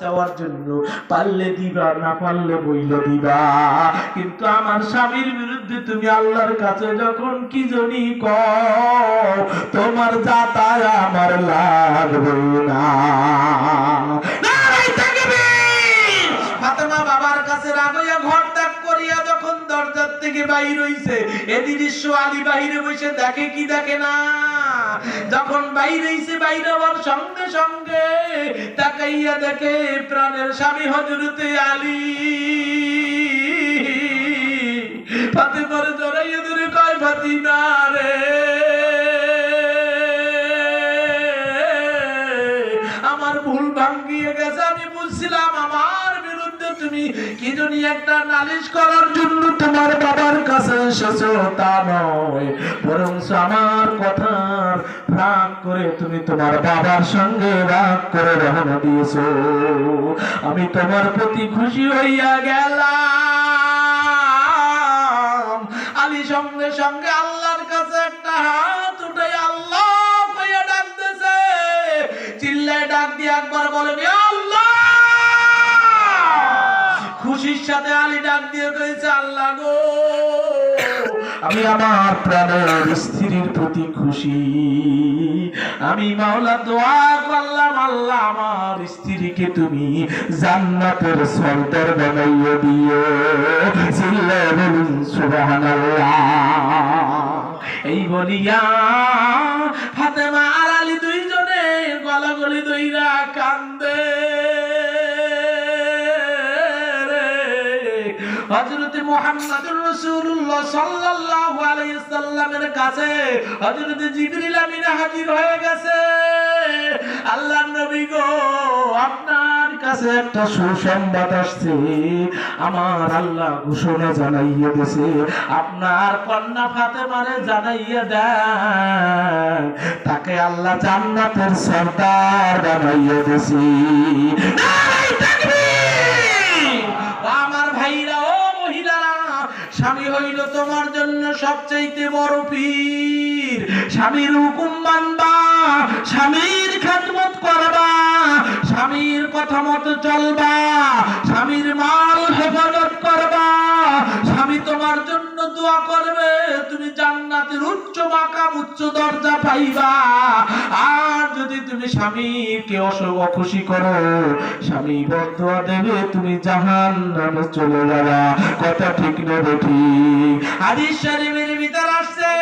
চাওয়ার জন্য পারলে দিবা, না পারলে বইলে দিবা। কিন্তু আমার স্বামীর বিরুদ্ধে তুমি আল্লাহর কাছে যখন কি জানি কও, তোমার যাতায় আমার লাগবে না। ফাতেমা বাবার কাছে রাগিয়া ঘর ত্যাগ করিয়া যখন দরজার থেকে বাইর হইছে, এদি দৃশ্য আলী বাহিরে বসে দেখে কি দেখে না। যখন বাইরে হইছে, বাইরে হওয়ার সঙ্গে সঙ্গে তাকাইয়া দেখে প্রাণের স্বামী হযরতে আলী। ফাতেমার জড়াইয়া ধরে কয়, ফাতিমা রে, আমার ভুল ভাঙ্গিয়ে গেছে। আমি বুঝছিলাম আমার বিরুদ্ধে তুমি কি জানি একটা নালিশ করার জন্য তোমার বাবার কাছে এসেছো, তা নয়, বরং আমার কথার রাগ করে তুমি তোমার বাবার সঙ্গে রাগ করে রওনা দিয়েছো। আমি তোমার প্রতি খুশি হইয়া গেলাম। আলী সঙ্গে সঙ্গে আল্লাহর কাছে একটা হাত উঠাই আল্লাহ কইয়া ডাকতেছে। চিল্লায় ডাক দিয়ে একবার বলেন, আল্লাহ। খুশির সাথে আলী ডাক দিয়ে কইছে, আল্লাহ গো, আমি আমার প্রাণের স্ত্রীর প্রতি খুশি। আমি মাওলা দোয়া করলাম, আল্লাহ আমার স্ত্রীকে তুমি জান্নাতের সরদার বানাইয়া দিও। চিল্লায় বলুন সুবহানাল্লাহ। এই বলিয়া ফাতেমা আর আলী দুইজনে গলাগলি দইরা কান্দে। হযরত মুহাম্মদুর রাসূলুল্লাহ সাল্লাল্লাহু আলাইহি সাল্লামের কাছে হযরত জিবরিল আমিন হাজির হয়ে গেছে। আল্লাহর নবী গো, আপনার কাছে একটা সুসংবাদ আসছে। আমার আল্লাহ ঘোষণা জানাইয়া দিয়েছে, আপনার কন্যা ফাতেমারে জানাইয়া দেন, তাকে আল্লাহ জান্নাতের সরদার বানাইয়া দিয়েছে। নারে তাকবীর! আমার ভাইরা, ও মহিলারা, স্বামী হইল তোমার জন্য সবচাইতে বড় পীর। স্বামীর হুকুম মানবা, স্বামীর খেদমত করবা, স্বামীর কথা মতো চলবা, স্বামীর মাল হেফাজত করবা, স্বামী তোমার জন্য দোয়া করবে, তুমি জান্নাতের উচ্চ মাকাম, উচ্চ দরজা পাইবা। আর যদি তুমি স্বামীকে অখুশি করো, স্বামী বদদোয়া দেবে, তুমি জাহান্নামে চলে যাবা। কথা ঠিক না ঠিক? হাদিস শরীফের ভিতর আসছে,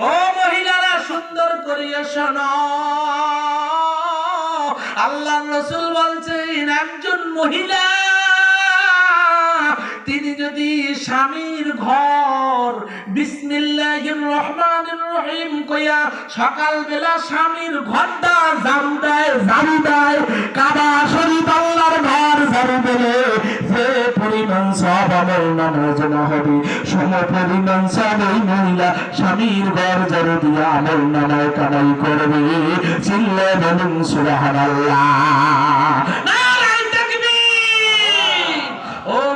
ও মহিলারা সুন্দর করিয়া শোনো। আল্লাহর রাসূল বলছেন, একজন মহিলা তিনি যদি স্বামীর ঘর বিসমিল্লাহির রহমানির রহিম কইয়া সকাল বেলা স্বামীর ঘরটা ঝাড়ু দেয়, কাবা শরীফ আল্লাহর ঘর ঝাড়ু দিলে যে পরিমাণ সওয়াব আমল নামায় জমা হবে, সম পরিমাণ সওয়াব এই মহিলা স্বামীর ঘর ঝাড়ু দিয়ে আমল নামায় কামাই করবে। চিল্লায় বলুন সুবহানাল্লাহ।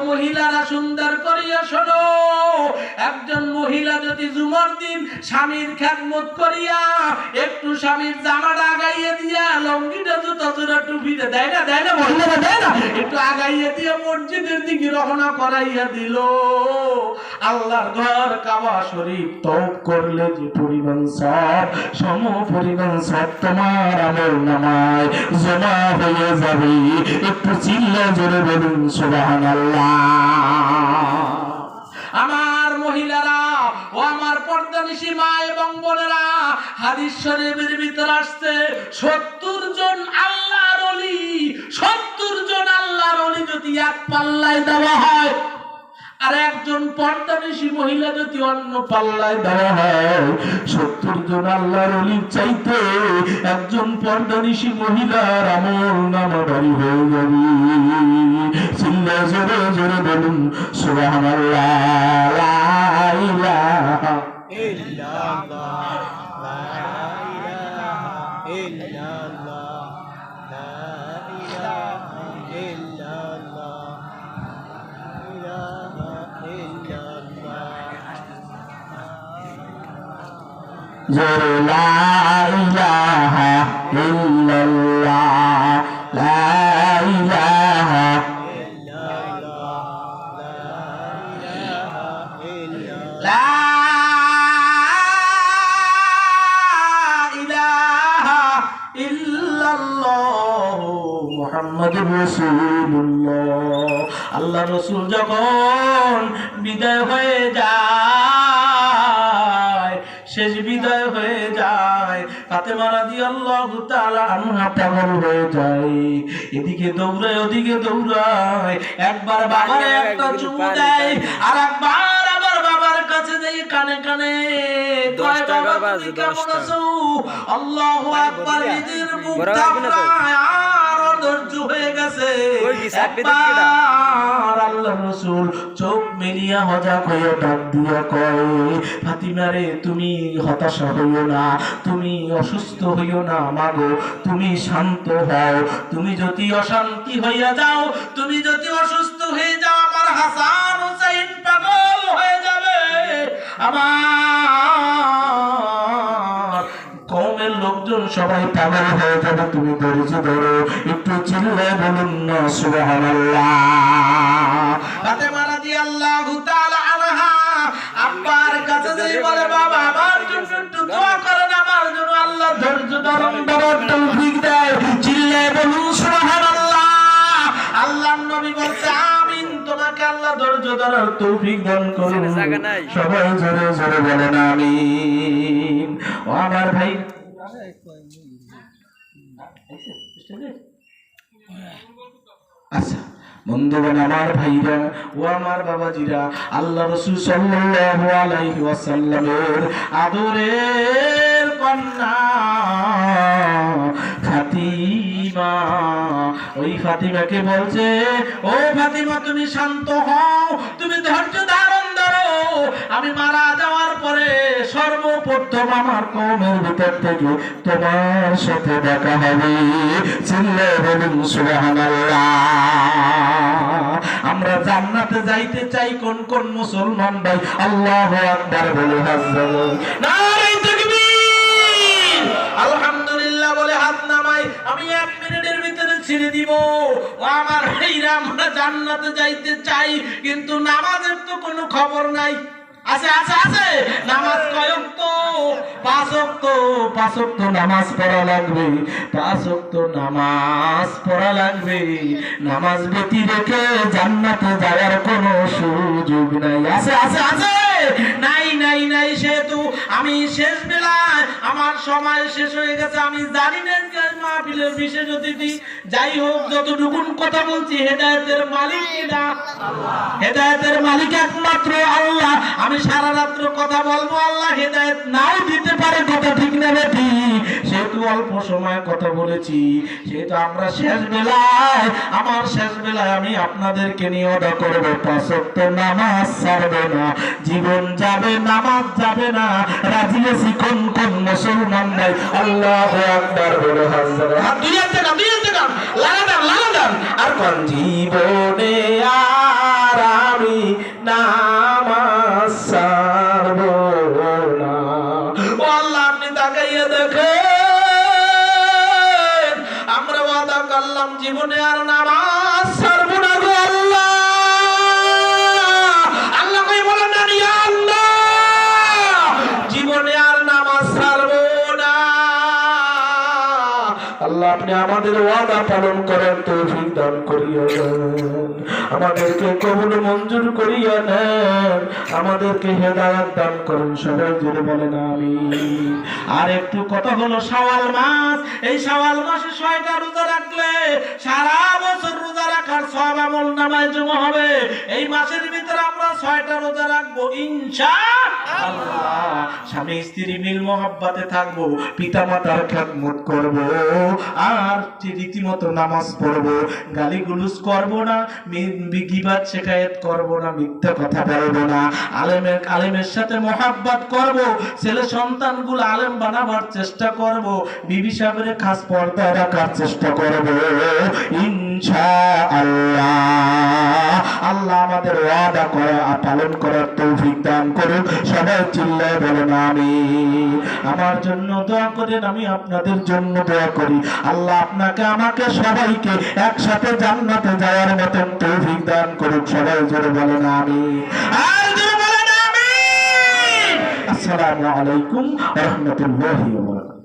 মহিলারা সুন্দর করিয়া শোনো, একজন মহিলা যদি জুমার দিন স্বামীর খেদমত করিয়া একটু স্বামীর জামাটা আগাইয়ে দিয়া, লঙ্গিটা জুতা জোড়া টুপিতে দেয় না মহিলারা দেয় না, একটু আগাইয়ে দিয়ে মসজিদের দিকে রওনা করাইয়া দিল, আল্লাহর ঘর কাবা শরীফ তওব করলে যে পরিমাণ সওয়াব, সম পরিমাণ সওয়াব তোমার আমল নামায় জমা হয়ে যাবে। একটু চিল্লায় জোরে বলুন সুবহানাল্লাহ। আমার মহিলারা ও আমার পর্দানিশী মা এবং বোনেরা, হাদিস শরীফের ভিতর আসছে 70 জন আল্লাহর ওলি, 70 জন আল্লাহর ওলি যদি এক পাল্লায় দেওয়া হয়, আর একজন পর্দানিশী মহিলা যদি অন্য পাল্লায় দেওয়া হয়, 70 জন আল্লাহর ওলির চাইতে একজন পর্দানিশী মহিলার আমল নামা ভারী হয়ে যাবে। চিল্লায় জোরে জোরে বলুন সুবহানাল্লাহ। লা ইলাহা ইল্লাল্লাহ, লা ইলাহা ইল্লাল্লাহ, লা ইলাহা ইল্লাল্লাহ, লা ইলাহা ইল্লাল্লাহ, লা ইলাহা মুহাম্মাদুর রাসূলুল্লাহ। আল্লাহ রাসূল যখন বিদায় হয়ে যায়, শেষ বিদায় হয়ে যায়, ফাতেমা রাদিয়াল্লাহু তাআলা আনহা পাগল হয়ে যায়, এদিকে দৌড়ায় ওদিকে দৌড়ায়, একবার বাবার একটা চুমু দেয়, আর একবার আবার বাবার কাছে যাই কানে কানে কয়, বাবা তুমি কেমন আছো? আল্লাহু আকবার। নিজের মুখ থাপড়ায় আর অধৈর্য হয়ে গেছে। একবার আল্লাহর রাসূল চোখ মেলিয়া হযা হয়ে ডাক দিয়া কয়, ফাতিমা রে, তুমি হতাশা হইও না, তুমি অসুস্থ হইও না মাগো, তুমি শান্ত হও। তুমি যদি অশান্তি হইয়া যাও, তুমি যদি অসুস্থ হয়ে যাও, আমার হাসান হুসাইন পাগল হয়ে যাবে, আমার কওমের লোকজন সবাই পাগল হয়ে যাবে, তুমি ধৈর্য ধরো। একটু চিল্লায় বলুন না সুবহানাল্লাহ। ফাতেমা রাদিয়াল্লাহু তাআলা আনহা আব্বার কাছে যাই বলে, বাবা আমার জন্য একটু দোয়া করেন, আমার জন্য আল্লাহ ধৈর্য ধারণ করার তৌফিক দেয়। চিল্লায় বলুন সুবহানাল্লাহ। আল্লাহর নবী বলছে, আমিন, তোমাকে আল্লাহ ধৈর্য ধরার তৌফিক দান করুন। সবাই জোরে জোরে বলেন আমিন। ও আমার ভাই, আচ্ছা বন্ধুগণ, আমার ভাইরা ও আমার বাবাজিরা, আল্লাহ রাসূল সাল্লাল্লাহু আলাইহি ওয়াসাল্লামের আদরের কন্যা ফাতিমা, ওই ফাতিমাকে বলছে, ও ফাতিমা তুমি শান্ত হও, তুমি ধৈর্য ধারণ ধরো, আমি মারা যাওয়ার পরে সর্বপ্রথম আমার কওমের ভিতর থেকে তোমার সাথে দেখা হবে। চিল্লায়ে বলুন সুবহানাল্লাহ। আমরা জান্নাতে যাইতে চাই কোন কোন মুসলমান ভাই? আল্লাহু আকবার বলে হাত নামাই, নারে তাকবীর, আলহামদুলিল্লাহ বলে হাত নামাই। আমি 1 মিনিটের ভিতরে ছেড়ে দিব। ও আমার ভাইরা, আমরা জান্নাতে যাইতে চাই, কিন্তু নামাজের তো কোনো খবর নাই। আছে আছে আছে, নামাজ কয় ওয়াক্ত? 5 ওয়াক্ত। 5 ওয়াক্ত নামাজ পড়া লাগবে, 5 ওয়াক্ত নামাজ পড়া লাগবে। নামাজ ব্যতি রেখে জান্নাতে যাওয়ার কোনো সুযোগ নাই। আছে আছে আছে, নাই নাই নাই। সেহেতু আমি শেষ বেলায়, আমার সময় শেষ হয়ে গেছে, আমি জানি না মাহফিলের বিশেষ অতিথি। যাই হোক, যতটুকুন কথা বলছি, হেদায়েতের মালিক কিনা? হেদায়েতের মালিক একমাত্র আল্লাহ। আমি সারা রাত্র কথা বলবো, আল্লাহ হেদায়েত নাও দিতে পারে, কথা ঠিক না বেঠি? সেহেতু অল্প সময় কথা বলেছি, সেহেতু আমরা শেষ বেলায়, আমার শেষ বেলায় আমি আপনাদেরকে নিয়ে ওয়াদা করবো, 5 ওয়াক্ত নামাজ ছাড়বে না। জীবন যাবে, নামাজ যাবে না। রাজি আছি কোন কোন মুসলমান ভাই? আল্লাহু আকবার বলে হাত দুইয়া টাকা লাগান লাগান। আর কোন জীবনে আর আমি নামাজ ছাড়বো না। ও আল্লাহ, আপনি তাকাইয়া দেখেন, আমরা ওয়াদা করলাম জীবনে আর নামাজ ছাড়বো না গো আল্লাহ। আল্লাহ কই বলেন না, ইয়া আল্লাহ, জীবনে আর নামাজ ছাড়বো না। আল্লাহ আপনি আমাদের ওয়াদা পালন করেন, তৌফিক দান করিয়া দেন, আমাদেরকে কবুল মঞ্জুর করিয়া নেন, আমাদেরকে হেদায়েত দান করুন। সবাই জুড়ে বলেন আমিন। আর একটু কথা হলো শাওয়াল মাস। এই শাওয়াল মাসে 6টা রোজা রাখলে সারা বছর রোজা রাখার সওয়াব আমল নামায় জমা হবে। এই মাসের ভিতরে আমরা 6টা রোজা রাখবো ইনশাআল্লাহ। স্বামী স্ত্রী মিল মহব্বতে থাকবো, পিতা মাতার খেদমত করব, আর রীতিমতো নামাজ পড়বো, গালিগুলুজ করব না, গীবত শিকায়েত করব না, মিথ্যা কথা বলবো না, আলেমের সাথে মহব্বত করব, ছেলে সন্তানগুলো আলেম বানাবার চেষ্টা করব, বিবি সাহেবের খাস পর্দা রাখার চেষ্টা করব ইনশাআল্লাহ। আল্লাহ আমাদের ওয়াদা পালন করার তৌফিক দান করুন। সবাই চিল্লায় বলেন আমিন। আমার জন্য দোয়া করেন, আমি আপনাদের জন্য দোয়া করি। আল্লাহ আপনাকে আমাকে সবাইকে একসাথে জান্নাতে যাওয়ার মতন তৌফিক দান করুন। সবাই জোরে বলেন আমিন। আর জোরে বলেন আমিন। আসসালামু আলাইকুম ওয়া রাহমাতুল্লাহি ওয়া বারাকাতুহু।